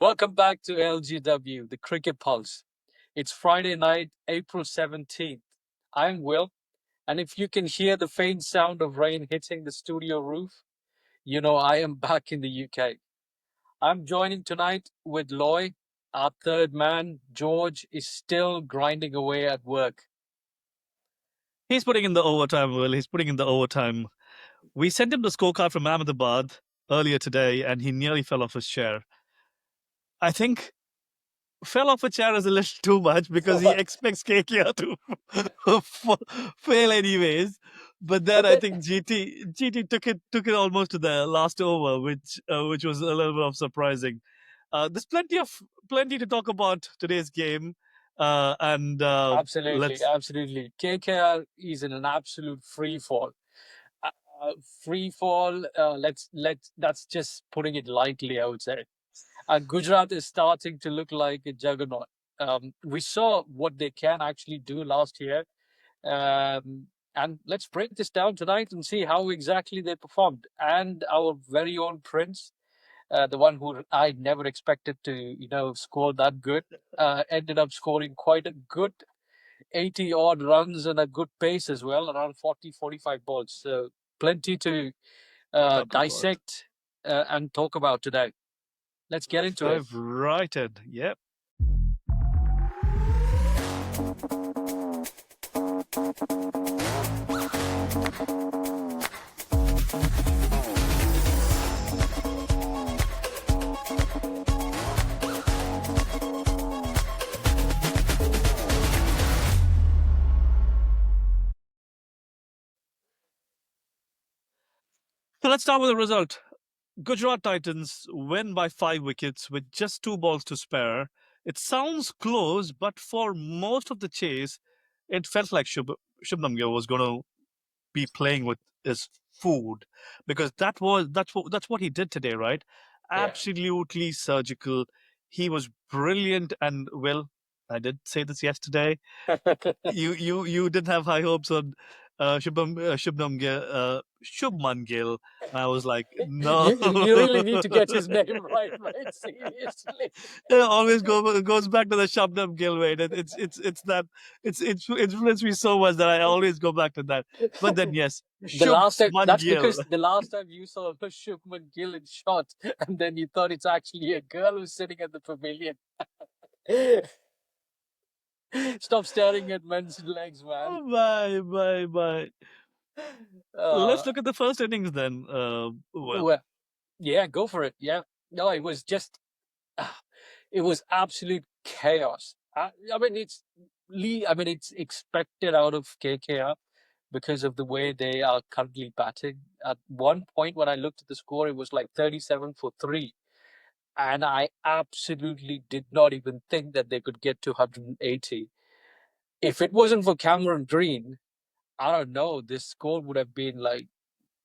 Welcome back to LGW, the Cricket Pulse. It's Friday night, April 17th. I'm Will, and if you can hear the faint sound of rain hitting the studio roof, you know I am back in the UK. I'm joining tonight with Loy. Our third man, George, is still grinding away at work. He's putting in the overtime, Will. He's putting in the overtime. We sent him the scorecard from Ahmedabad earlier today, and he nearly fell off his chair. I think fell off a chair is a little too much because he expects KKR to fail anyways. But then I think GT took it almost to the last over, which was a little bit of surprising. There's plenty to talk about today's game, and Absolutely, let's absolutely. KKR is in an absolute free fall. Free fall. Let's. That's just putting it lightly, I would say. Gujarat is starting to look like a juggernaut. We saw what they can actually do last year. And let's break this down tonight and see how exactly they performed. And our very own Prince, the one who I never expected to, score that good, ended up scoring quite a good 80 odd runs and a good pace as well, around 40, 45 balls. So plenty to talk about. dissect and talk about today. Let's get into it. Dive right in. Yep. So let's start with the result. Gujarat Titans win by 5 wickets with just 2 balls to spare. It sounds close, but for most of the chase, it felt like Shubman Gill was going to be playing with his food because that's what he did today, right? Yeah. Absolutely surgical. He was brilliant, and well, I did say this yesterday. You didn't have high hopes on Shubman Gill. I was like, no. You really need to get his name right, mate. Seriously. It always goes back to the Shubman Gill, right? It's that it's influenced me so much that I always go back to that. But then yes, The last time, Shubman that's Gill. because the last time you saw Shubman Gill in shot, and then you thought it's actually a girl who's sitting at the pavilion. Stop staring at men's legs, man. Oh my. Let's look at the first innings then. Well, yeah, go for it. Yeah. No, it was just, it was absolute chaos. I mean, it's expected out of KKR because of the way they are currently batting. At one point, when I looked at the score, it was like 37 for 3. And I absolutely did not even think that they could get to 180. If it wasn't for Cameron Green, I don't know, this score would have been like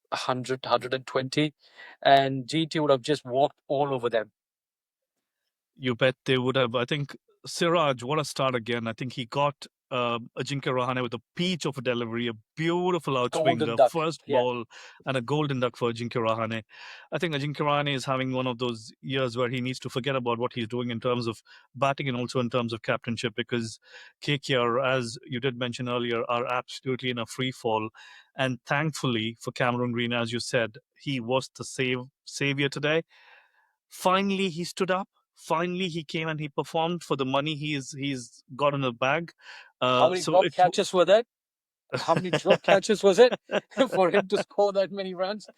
100, 120, and GT would have just walked all over them. You bet they would have. I think Siraj, what a start again. I think he got Ajinkya Rahane with a peach of a delivery, a beautiful outswing, Golden the duck. first Yeah. ball, and a golden duck for Ajinkya Rahane. I think Ajinkya Rahane is having one of those years where he needs to forget about what he's doing in terms of batting and also in terms of captainship because KKR, as you did mention earlier, are absolutely in a free fall. And thankfully for Cameron Green, as you said, he was the savior today. Finally, he stood up. Finally, he came and he performed for the money he's got in the bag. How many So drop it catches were that? How many drop catches was it for him to score that many runs?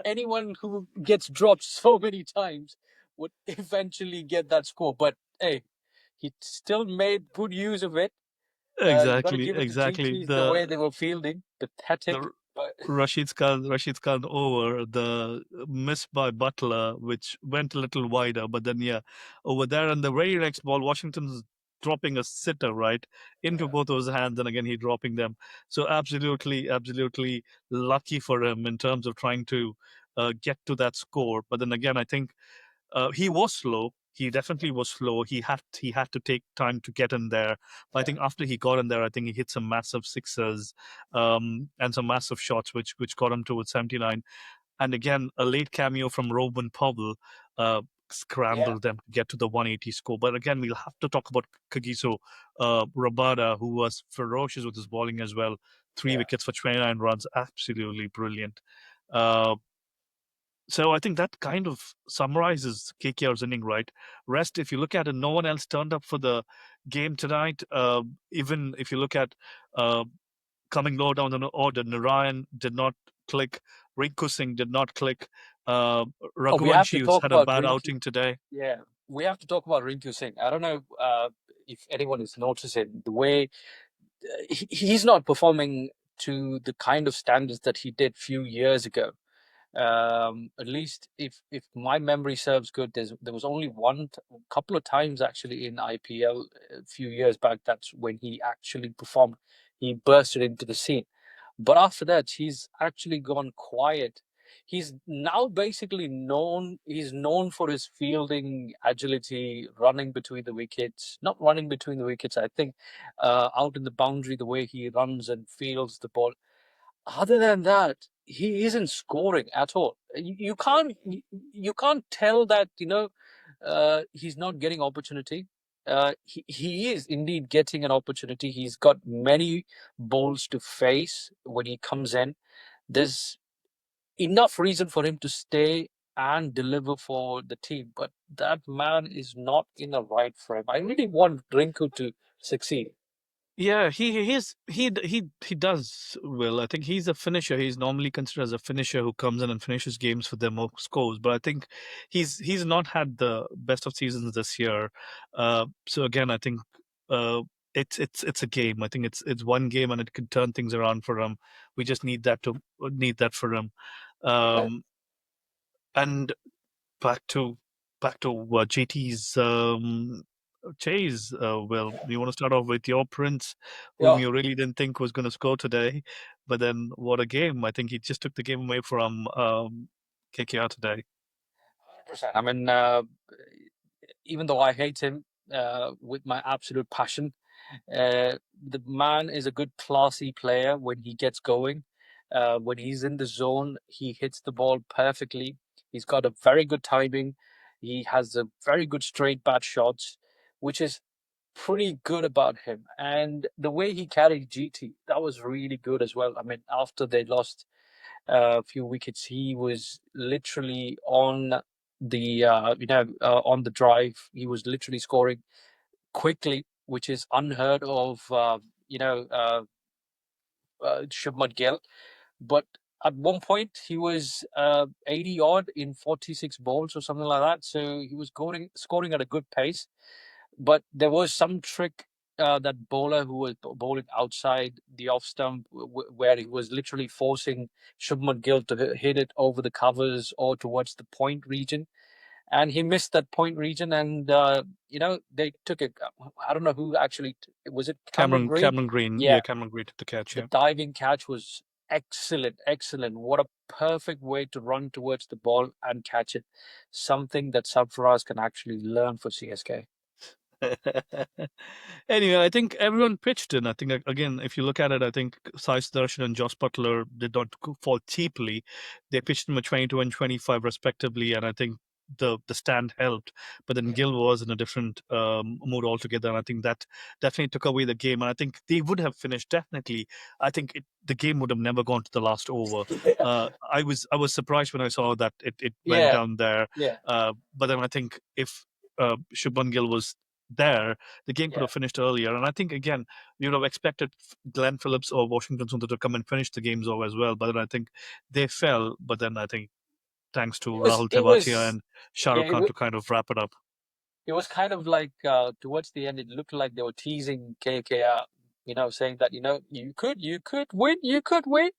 Anyone who gets dropped so many times would eventually get that score. But hey, he still made good use of it. You got to give it to exactly GTs the way they were fielding. Pathetic. the But Rashid Khan over the miss by Butler, which went a little wider, but then yeah, over there and the very next ball, Washington's dropping a sitter right into both of his hands, and again he dropping them. So absolutely lucky for him in terms of trying to get to that score. But then again, I think he was slow. He definitely was slow. He had to take time to get in there. But I think after he got in there, I think he hit some massive sixes and some massive shots, which got him towards 79. And again, a late cameo from Robin Powell. Yeah, scramble them to get to the 180 score. But again, we'll have to talk about Kagiso Rabada, who was ferocious with his bowling as well. Three yeah. wickets for 29 runs, absolutely brilliant. Uh, so I think that kind of summarizes KKR's inning, right? Rest, if you look at it, no one else turned up for the game tonight. Even if you look at uh, coming low down the order, Narine did not click, Rinku Singh did not click, uh, Oh, we have to Raghuvanshi who's talk had a about bad Rinku. outing today. Yeah, we have to talk about Rinku Singh. I don't know if anyone is noticing the way he's not performing to the kind of standards that he did few years ago. At least if my memory serves good, there was only couple of times actually in IPL a few years back. That's when he actually performed. He bursted into the scene. But after that, he's actually gone quiet. He's now basically known. He's known for his fielding agility, running between the wickets. Not running between the wickets. I think out in the boundary, the way he runs and fields the ball. Other than that, he isn't scoring at all. You can't tell that he's not getting opportunity. He is indeed getting an opportunity. He's got many balls to face when he comes in. There's enough reason for him to stay and deliver for the team, but that man is not in the right frame. I really want Rinku to succeed. Yeah, he does well. I think he's a finisher. He's normally considered as a finisher who comes in and finishes games for them or scores. But I think he's not had the best of seasons this year. So again, I think uh, it's a game. I think it's one game and it could turn things around for him. We just need that for him. Yeah. Um, and back to JT's chase. Well, you want to start off with your Prince, whom Yeah. you really didn't think was going to score today, but then what a game! I think he just took the game away from KKR today. 100%. I mean, even though I hate him with my absolute passion, the man is a good, classy player when he gets going. When he's in the zone, he hits the ball perfectly. He's got a very good timing. He has a very good straight bat shots, which is pretty good about him. And the way he carried GT, that was really good as well. I mean, after they lost a few wickets, he was literally on the on the drive. He was literally scoring quickly, which is unheard of. Shubman Gill, but at one point he was 80 odd in 46 balls or something like that. So he was scoring at a good pace. But there was some trick that bowler who was bowling outside the off stump, where he was literally forcing Shubman Gill to hit it over the covers or towards the point region, and he missed that point region, and they took it. I don't know who actually was it. Cameron Green. Cameron Green, Yeah, yeah, Cameron Green took the catch. the Yeah. diving catch was excellent, excellent. What a perfect way to run towards the ball and catch it. Something that Sarfaraz can actually learn for CSK. Anyway, I think everyone pitched in. I think again, if you look at it, I think Sai Sudarshan and Josh Butler did not fall cheaply. They pitched in a 22 and 25 respectively, and I think the stand helped. But then Gill was in a different mood altogether, and I think that definitely took away the game. And I think they would have finished definitely. I think the game would have never gone to the last over. I was surprised when I saw that it went Yeah, down there. yeah, But then I think if Shubman Gill was there, the game could yeah. have finished earlier. And I think again, we would have expected Glenn Phillips or Washington Sundar to come and finish the games off as well. But then I think they fell. But then I think thanks to It was, Rahul it Tewatia was, and Shah yeah, Rukh Khan to kind of wrap it up. it was kind of like towards the end, it looked like they were teasing KKR, saying that you could win, you could win.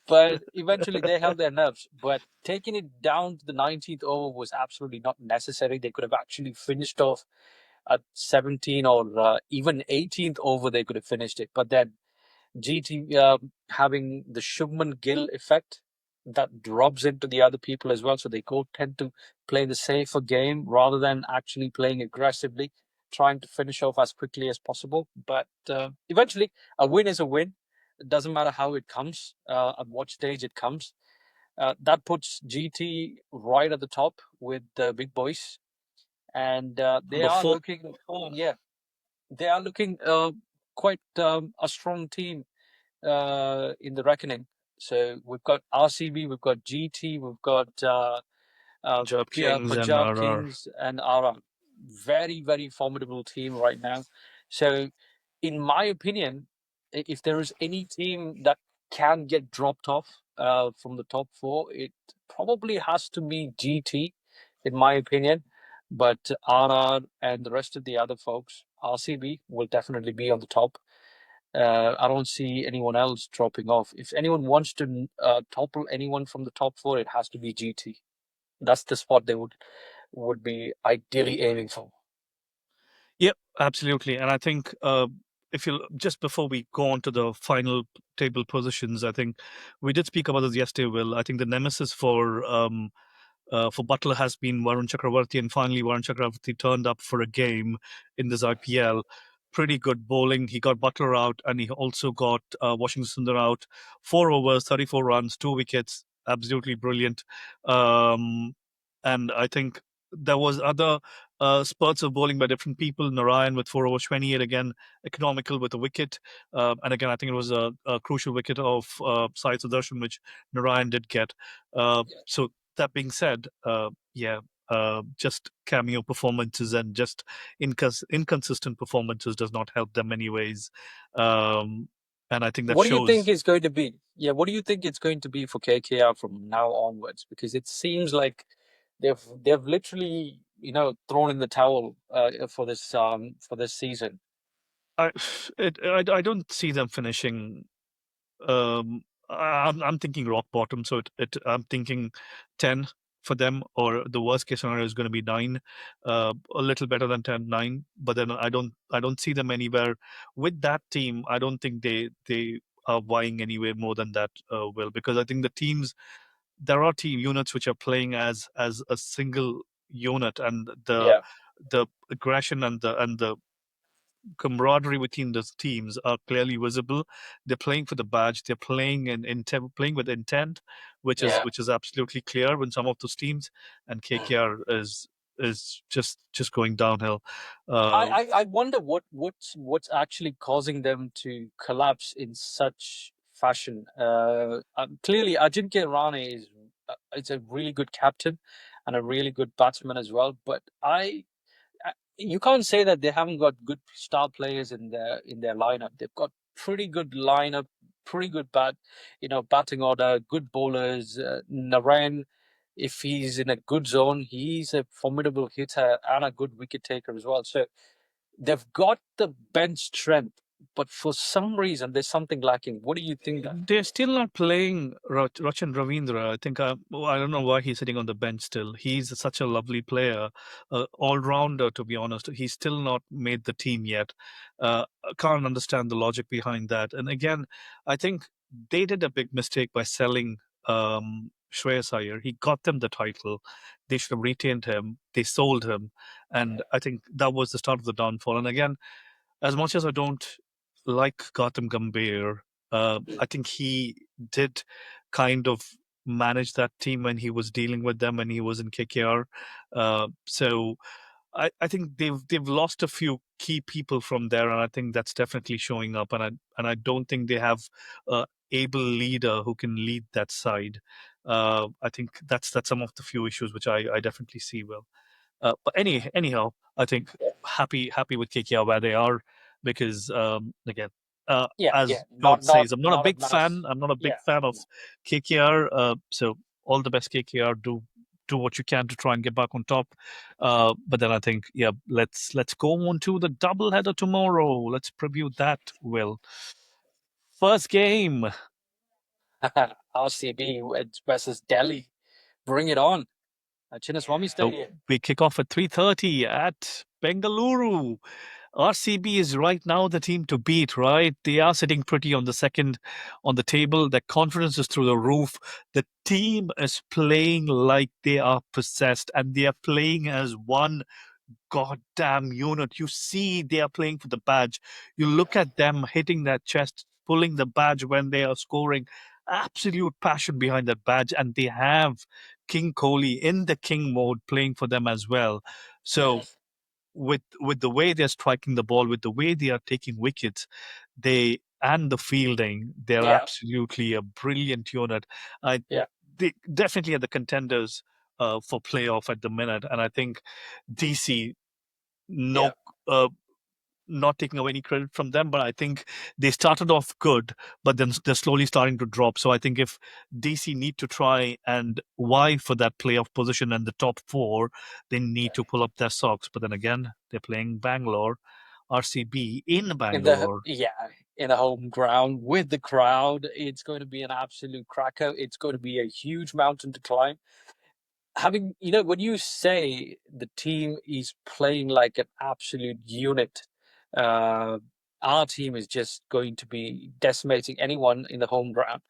But eventually they held their nerves. But taking it down to the 19th over was absolutely not necessary. They could have actually finished off at 17 or even 18th over. They could have finished it. But then GT having the Shubman Gill effect that drops into the other people as well. So they go tend to play the safer game rather than actually playing aggressively, trying to finish off as quickly as possible. But eventually, a win is a win. It doesn't matter how it comes, at what stage it comes. That puts GT right at the top with the big boys, and they Number are four. looking, yeah, they are looking quite a strong team in the reckoning. So we've got RCB, we've got GT, we've got Punjab Kings and Punjab RR. Kings and RM. Very, very formidable team right now. So, in my opinion, if there is any team that can get dropped off from the top four, it probably has to be GT, in my opinion. But RR and the rest of the other folks, RCB will definitely be on the top. I don't see anyone else dropping off. If anyone wants to topple anyone from the top four, it has to be GT. That's the spot they would be ideally aiming for. Yep, absolutely. And I think if you just before we go on to the final table positions, I think we did speak about this yesterday, Will. I think the nemesis for Butler has been Varun Chakravarti, and finally Varun Chakravarti turned up for a game in this IPL. Pretty good bowling. He got Butler out, and he also got Washington Sundar out. 4 overs, 34 runs, 2 wickets. Absolutely brilliant. Um, and I think there was other spurts of bowling by different people. Narine with 4 overs, 28 again, economical with a wicket. And again, I think it was a crucial wicket of Sai Sudarshan, which Narine did get. So that being said, yeah, just cameo performances and just inconsistent performances does not help them anyways. Um, and I think that What do you think shows. is going to be? Yeah, what do you think it's going to be for KKR from now onwards? Because it seems like they've literally thrown in the towel for this season. I, I don't see them finishing. I'm thinking rock bottom, so I'm thinking 10 for them, or the worst case scenario is going to be 9, a little better than 10, 9. But then I don't see them anywhere with that team. I don't think they are vying anywhere more than that. Will, because I think there are team units which are playing as a single unit, and Yeah, the aggression and the camaraderie between those teams are clearly visible. They're playing for the badge. They're playing in intent, playing with intent, yeah. which is absolutely clear in some of those teams. And KKR is just going downhill. Uh, I wonder what's actually causing them to collapse in such fashion. Clearly, Ajinkya Rahane is a really good captain and a really good batsman as well. But you can't say that they haven't got good star players in their lineup. They've got pretty good lineup, pretty good batting order, good bowlers. Narayan, if he's in a good zone, he's a formidable hitter and a good wicket taker as well. So they've got the bench strength, but for some reason there's something lacking. What do you think that? They're still not playing Rachan Ravindra. I think I don't know why he's sitting on the bench still. He's such a lovely player, all rounder. To be honest, he's still not made the team yet. I can't understand the logic behind that. And again, I think they did a big mistake by selling Shreyas Iyer. He got them the title. They should have retained him. They sold him, and I think that was the start of the downfall. And again, as much as I don't like Gautam Gambhir, I think he did kind of manage that team when he was dealing with them when he was in KKR. So I think they've lost a few key people from there, and I think that's definitely showing up. And I don't think they have a able leader who can lead that side. I think that's some of the few issues which I definitely see. Will. But anyhow, I think happy with KKR where they are because again, Yeah, yeah, as George not not says, I'm not a not a big mass. fan. I'm not a big Yeah, fan of KKR. So all the best KKR. Do what you can to try and get back on top. But then I think yeah, let's go on to the double header tomorrow. Let's preview that. Will first game. RCB versus Delhi. Bring it on at Chinnaswamy Stadium. We kick off at 3:30 at Bengaluru. RCB is right now the team to beat, right? They are sitting pretty on the second on the table. Their confidence is through the roof. The team is playing like they are possessed and they are playing as one goddamn unit. You see, they are playing for the badge. You look at them hitting their chest, pulling the badge when they are scoring. absolute passion behind that badge, and they have King Kohli in the king mode playing for them as well. So with the way they're striking the ball, with the way they are taking wickets, they and the fielding, they're Yeah, absolutely a brilliant unit. I yeah, They definitely are the contenders for playoff at the minute, and I think DC, yeah. no, uh, not taking away any credit from them, but I think they started off good, but then they're slowly starting to drop. So I think if DC need to try and vie for that playoff position and the top four, they need to pull up their socks. But then again, they're playing Bangalore, RCB in In the Bangalore. yeah, in a home ground with the crowd, it's going to be an absolute cracker. It's going to be a huge mountain to climb. Having, when you say the team is playing like an absolute unit, uh, our team is just going to be decimating anyone in the home ground.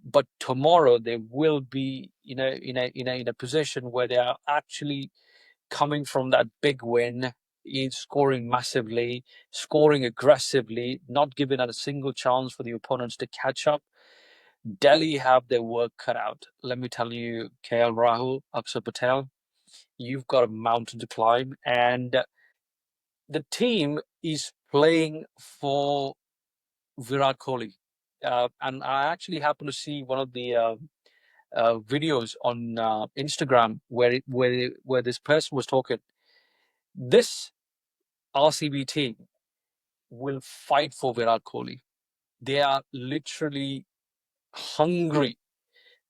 But tomorrow they will be, in a position where they are actually coming from that big win, is scoring massively, scoring aggressively, not giving a single chance for the opponents to catch up. Delhi have their work cut out. Let me tell you, KL Rahul, Akshar Patel, you've got a mountain to climb, and the team is playing for Virat Kohli. And I actually happened to see one of the videos on Instagram where this person was talking. This RCB team will fight for Virat Kohli. They are literally hungry.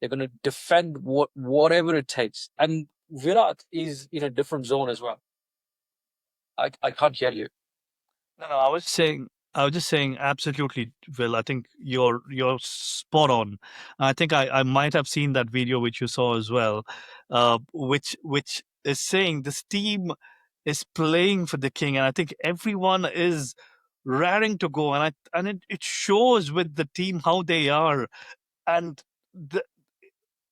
They're going to defend whatever it takes. And Virat is in a different zone as well. I can't hear you. No, I was just saying, absolutely, Will. I think you're spot on. I think I might have seen that video which you saw as well, which is saying this team is playing for the king, and I think everyone is raring to go, and it shows with the team how they are, and the,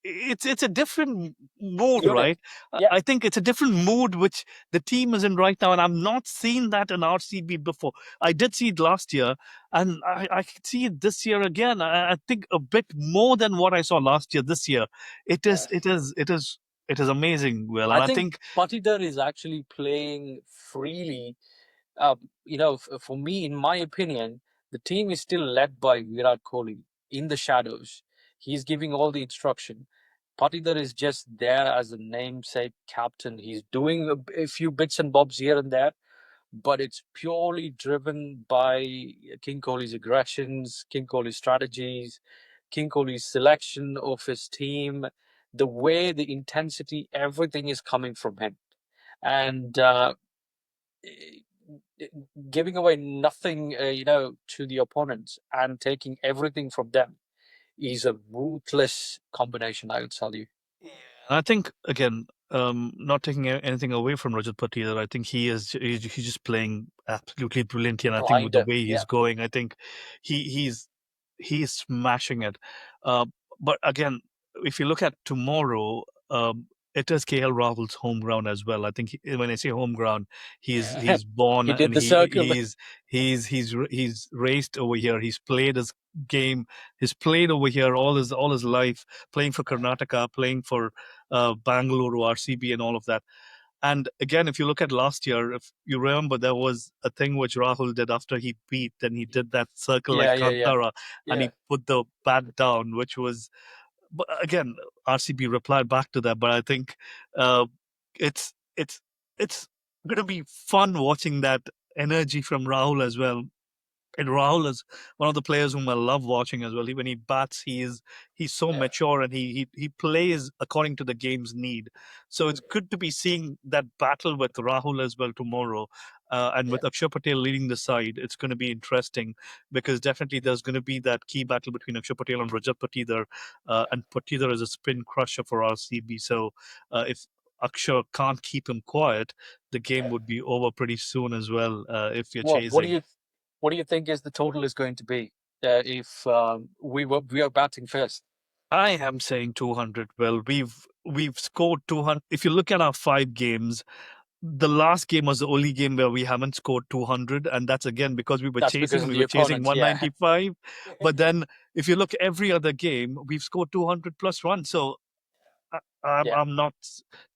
it's a different mood, Unit. right? Yeah. I think it's a different mood which the team is in right now, and I've not seen that in RCB before. I did see it last year, and I can see it this year again. I think a bit more than what I saw last year. This year, it is amazing, Will, and I I think think Patidar is actually playing freely. For me, in my opinion, the team is still led by Virat Kohli in the shadows. He's giving all the instruction. Patidar is just there as a namesake captain. He's doing a few bits and bobs here and there, but it's purely driven by King Kohli's aggressions, King Kohli's strategies, King Kohli's selection of his team, the way, the intensity, everything is coming from him. And giving away nothing, to the opponents and taking everything from them is a ruthless combination, I would tell you. yeah. I think again, not taking anything away from Rajat Patidar, I think he's just playing absolutely brilliantly, and I think with the Blinder, way yeah. he's going, I think he he's he's smashing it. Uh, but again, if you look at tomorrow, it is KL Rahul's home ground as well. I think when I say home ground, he's born He and did the circle. he's raised over here. He's played his game. He's played over here all his life, playing for Karnataka, playing for Bangalore, RCB, and all of that. And again, if you look at last year, if you remember, there was a thing which Rahul did after he beat, then he did that circle like Yeah, yeah, yeah, Kantara, and yeah, he put the bat down, which was, but again, RCB replied back to that. But I think uh, it's it's going to be fun watching that energy from Rahul as well. And Rahul is one of the players whom I love watching as well. When he bats, he's so yeah. mature, and he plays according to the game's need. So it's good to be seeing that battle with Rahul as well tomorrow. And Yeah. with Akshay Patel leading the side, it's going to be interesting because definitely there's going to be that key battle between Akshay Patel and Rajat Patidar. And Patidar is a spin crusher for RCB. So if Akshay can't keep him quiet, the game would be over pretty soon as well if you're What do chasing. you think is the total is going to be if we are batting first? I am saying 200. Well, we've scored 200. If you look at our 5 games, the last game was the only game where we haven't scored 200, and that's again because we were That's because chasing and of we the were chasing opponents. Yeah, 195. But then, if you look every other game, we've scored 200 plus runs. So yeah, I'm not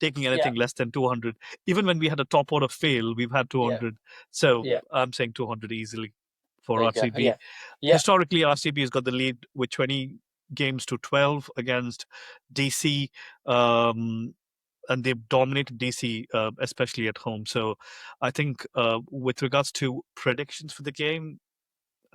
taking yeah, anything less than 200. Even when we had a top order fail, we've had yeah, 200. So yeah. I'm saying 200 easily for There you go. RCB. Yeah, yeah, Historically, RCB has got the lead with 20 games to 12 against DC. Um, and they've dominated DC, especially at home. So I think with regards to predictions for the game,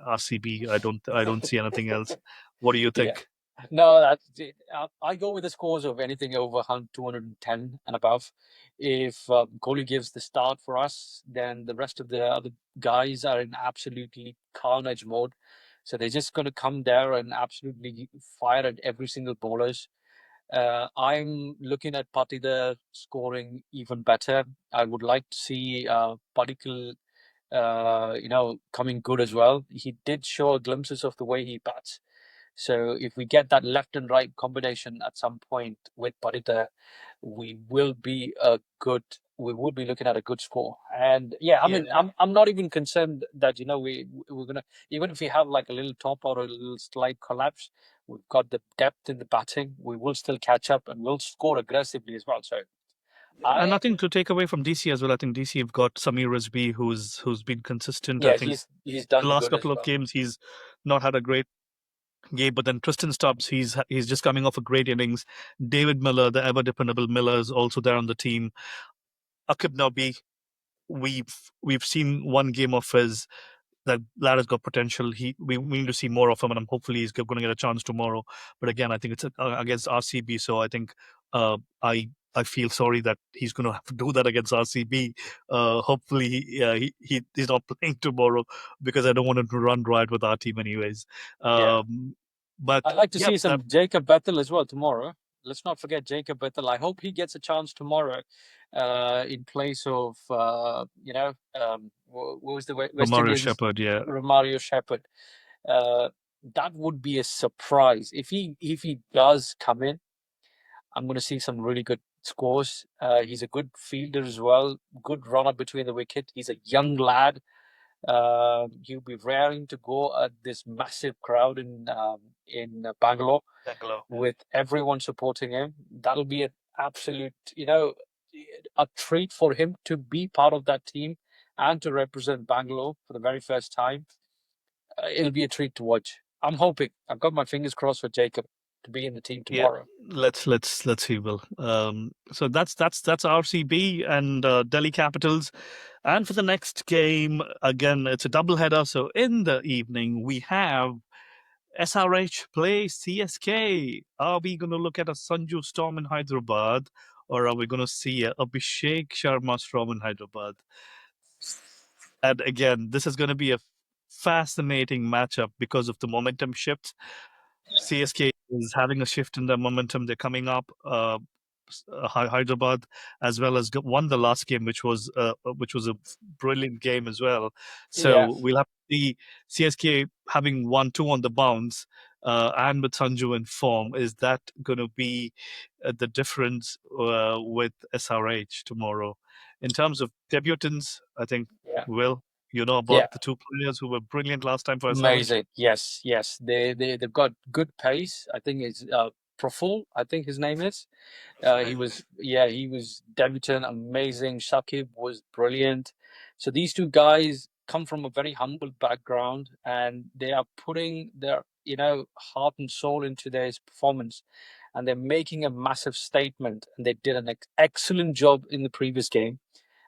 RCB, I don't see anything else. What do you yeah. think? No, that's it. I go with the scores of anything over 210 and above. If Kohli gives the start for us, then the rest of the other guys are in absolutely carnage mode. So they're just going to come there and absolutely fire at every single bowlers. I'm looking at Patida scoring even better. I would like to see Patikal, coming good as well. He did show glimpses of the way he bats. So if we get that left and right combination at some point with Parita, we will be a good. We will be looking at a good score. And yeah, I Yeah. mean, I'm not even concerned that we're gonna, even if we have like a little top or a little slight collapse, we've got the depth in the batting. We will still catch up and we'll score aggressively as well. So And I nothing to take away from DC as well. I think DC have got Samir Rizvi, who's been consistent. I yeah, think he's the done last good as couple of well. games he's not had a great game, but then Tristan Stubbs, he's just coming off a great innings. David Miller, the ever dependable Miller, is also there on the team. Akib Nabi, we've seen one game of his. That lad has got potential. We need to see more of him, and hopefully he's going to get a chance tomorrow. But again, I think it's against RCB, so I think I feel sorry that he's going to have to do that against RCB. Hopefully he's not playing tomorrow because I don't want him to run riot with our team anyways. Yeah. But I'd like to yep, see that some Jacob Bethel as well tomorrow. Let's not forget Jacob Bethel. I hope he gets a chance tomorrow, in place of what was the West Mario Indians Shepherd, yeah. Romario Shepherd. Uh, that would be a surprise if he does come in. I'm going to see some really good scores. He's a good fielder as well. Good runner between the wicket. He's a young lad. He'll be raring to go at this massive crowd in Bangalore Bangalore. with everyone supporting him. That'll be an absolute, a treat for him to be part of that team and to represent Bangalore for the very first time. It'll be a treat to watch. I'm hoping. I've got my fingers crossed for Jacob to be in the team Yeah, tomorrow. let's see, Will. So that's RCB and Delhi Capitals, and for the next game, again, it's a double header. So in the evening, we have SRH play CSK. Are we going to look at a Sanju Storm in Hyderabad, or are we going to see a Abhishek Sharma Storm in Hyderabad? And again, this is going to be a fascinating matchup because of the momentum shift. CSK is having a shift in their momentum. They're coming up. Hyderabad, as well as won the last game, which was a brilliant game as well. Yeah, So we'll have to see CSK having 1-2 on the bounce, and with Sanju in form. Is that going to be the difference with SRH tomorrow? In terms of debutants, I think yeah, Will, you know yeah. about the two players who were brilliant last time for SRH. Amazing. Yes, yes. They've got good pace. I think it's Proful, I think his name is. He was debutant, amazing. Shakib was brilliant. So these two guys come from a very humble background, and they are putting their heart and soul into their performance, and they're making a massive statement. And they did an excellent job in the previous game,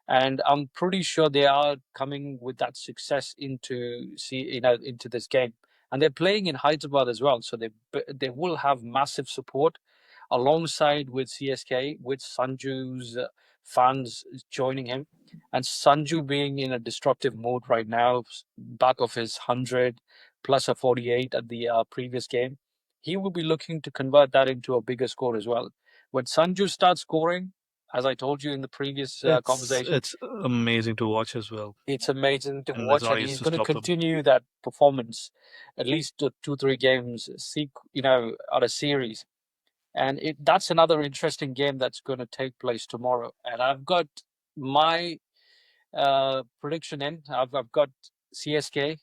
and I'm pretty sure they are coming with that success into this game. And they're playing in Hyderabad as well, so they will have massive support alongside with CSK, with Sanju's fans joining him, and Sanju being in a destructive mode right now, back of his 100 plus a 48 at the previous game. He will be looking to convert that into a bigger score as well. When Sanju starts scoring, as I told you in the previous It's conversation, it's amazing to watch as well, it's amazing to and there's watch, no and easy he's to going to stop them. continue that performance at least 2, 3 games, out of series. And that's another interesting game that's going to take place tomorrow. And I've got my prediction in, I've got CSK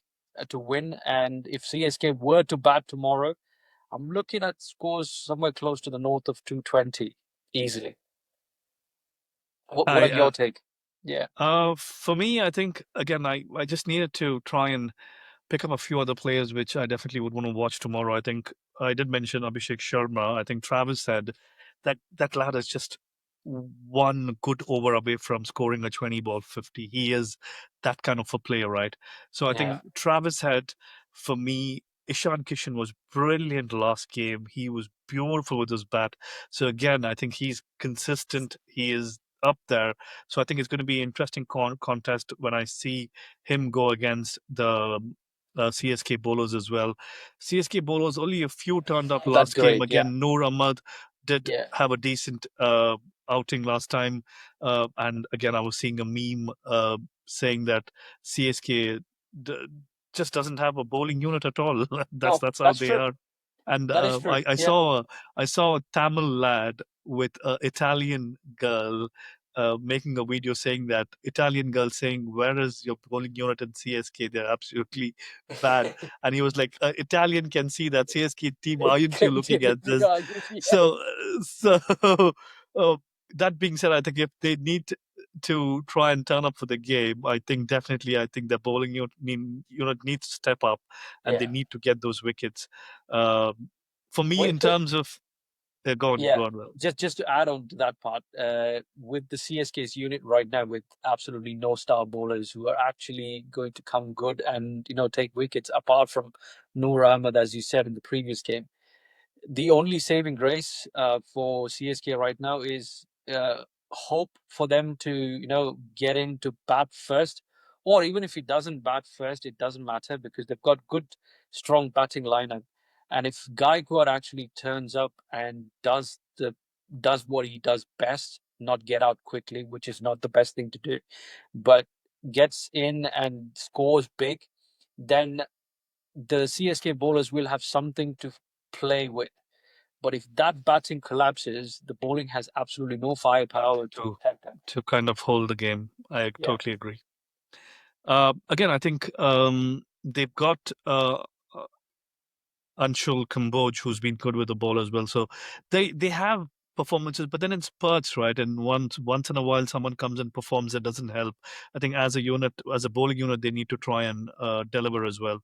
to win, and if CSK were to bat tomorrow, I'm looking at scores somewhere close to the north of 220 easily. What I are your take? Yeah, For me, I think again, I just needed to try and pick up a few other players which I definitely would want to watch tomorrow. I think I did mention Abhishek Sharma. I think Travis said that lad is just one good over away from scoring a 20 ball 50. He is that kind of a player, right? So I yeah, think Travis had, for me, Ishan Kishan was brilliant last game. He was beautiful with his bat. So again, I think he's consistent. He is up there. So I think it's going to be an interesting contest when I see him go against the CSK bowlers as well. CSK bowlers, only a few turned up that's last game. great. Yeah, Again, Noor Ahmad did yeah, have a decent outing last time. And again, I was seeing a meme saying that CSK d- just doesn't have a bowling unit at all. that's no, that's how that's they true. are. And That is true. I Yeah, saw a Tamil lad with an Italian girl making a video saying that Italian girl saying, "Where is your bowling unit in CSK? They're absolutely bad." And he was like, "Italian can see that CSK team. Aren't you looking at this?" yeah, So, uh, that being said, I think if they need to try and turn up for the game, I think definitely, I think the bowling unit needs to step up, and they yeah. need to get those wickets. Um, for me, in With the terms of Yeah, go on, well, just to add on to that part, with the CSK's unit right now, with absolutely no star bowlers who are actually going to come good and take wickets, apart from Noor Ahmed, as you said in the previous game, the only saving grace for CSK right now is hope for them to get into bat first, or even if he doesn't bat first, it doesn't matter because they've got good, strong batting lineup. And if Gaikwad actually turns up and does what he does best, not get out quickly, which is not the best thing to do, but gets in and scores big, then the CSK bowlers will have something to play with. But if that batting collapses, the bowling has absolutely no firepower to to protect them. kind of hold the game. I Yeah. totally agree. Again, I think they've got Anshul Kamboj, who's been good with the ball as well. So they have performances, but then in spurts, right? And once in a while, someone comes and performs. It doesn't help. I think as a unit, as a bowling unit, they need to try and deliver as well.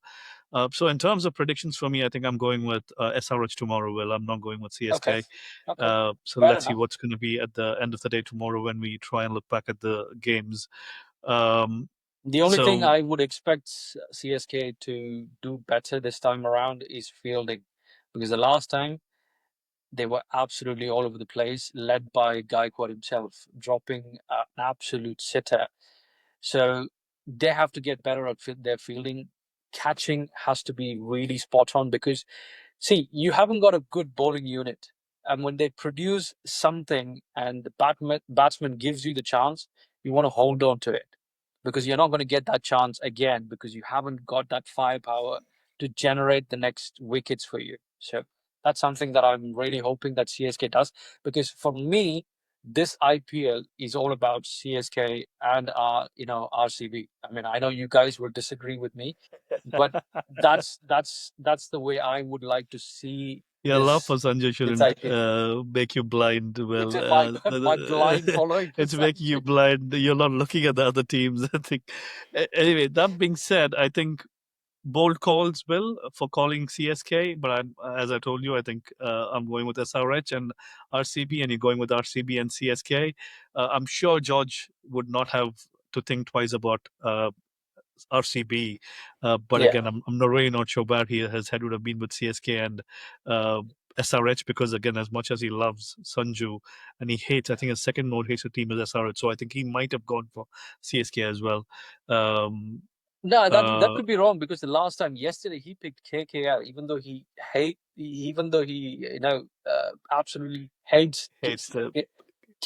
So in terms of predictions for me, I think I'm going with SRH tomorrow. Will I'm not going with Okay. CSK. Okay. So Fair let's see enough. what's going to be at the end of the day tomorrow when we try and look back at the games. Um, The only thing so I would expect CSK to do better this time around is fielding, because the last time they were absolutely all over the place, led by Gaikwad himself, dropping an absolute sitter. So they have to get better at their fielding. Catching has to be really spot on because, see, you haven't got a good bowling unit. And when they produce something and the batsman gives you the chance, you want to hold on to it because you're not going to get that chance again because you haven't got that firepower to generate the next wickets for you. So that's something that I'm really hoping that CSK does, because for me, this IPL is all about CSK and RCB. I mean, I know you guys will disagree with me, but that's the way I would like to see your love for this Sanjay this shouldn't IPL. make you blind. It's Well, my blind following for it's making you Sanjay. blind. You're not looking at the other teams. I think. Anyway, that being said, I think bold calls, Will, for calling CSK. But as I told you, I think I'm going with SRH and RCB, and you're going with RCB and CSK. I'm sure George would not have to think twice about RCB. But Yeah. again, I'm not really not sure where his head would have been with CSK and uh, SRH, because again, as much as he loves Sanju and he hates, I think his second most hated team is SRH. So I think he might have gone for CSK as well. Um, No, that uh, could be wrong because the last time yesterday he picked KKR, even though he absolutely hates hates the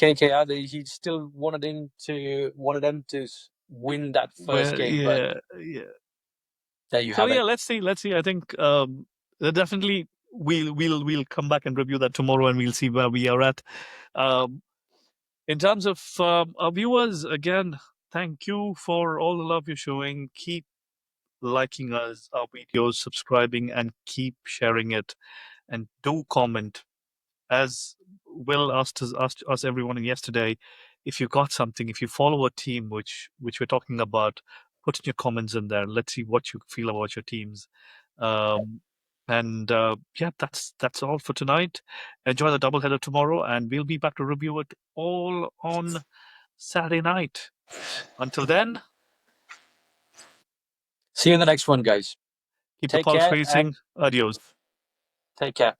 KKR, he still wanted them to win that first well, game. But yeah. there you So have yeah, it. let's see. I think definitely we'll come back and review that tomorrow, and we'll see where we are at. Um, In terms of our viewers, again, thank you for all the love you're showing. Keep liking us, our videos, subscribing, and keep sharing it. And do comment. As Will asked us everyone yesterday, if you got something, if you follow a team which we're talking about, put in your comments in there. Let's see what you feel about your teams. Um, and yeah, that's all for tonight. Enjoy the doubleheader tomorrow, and we'll be back to review it all on Saturday night. Until then, See you in the next one, guys. keep the Take pulse care and racing. Adios. take care.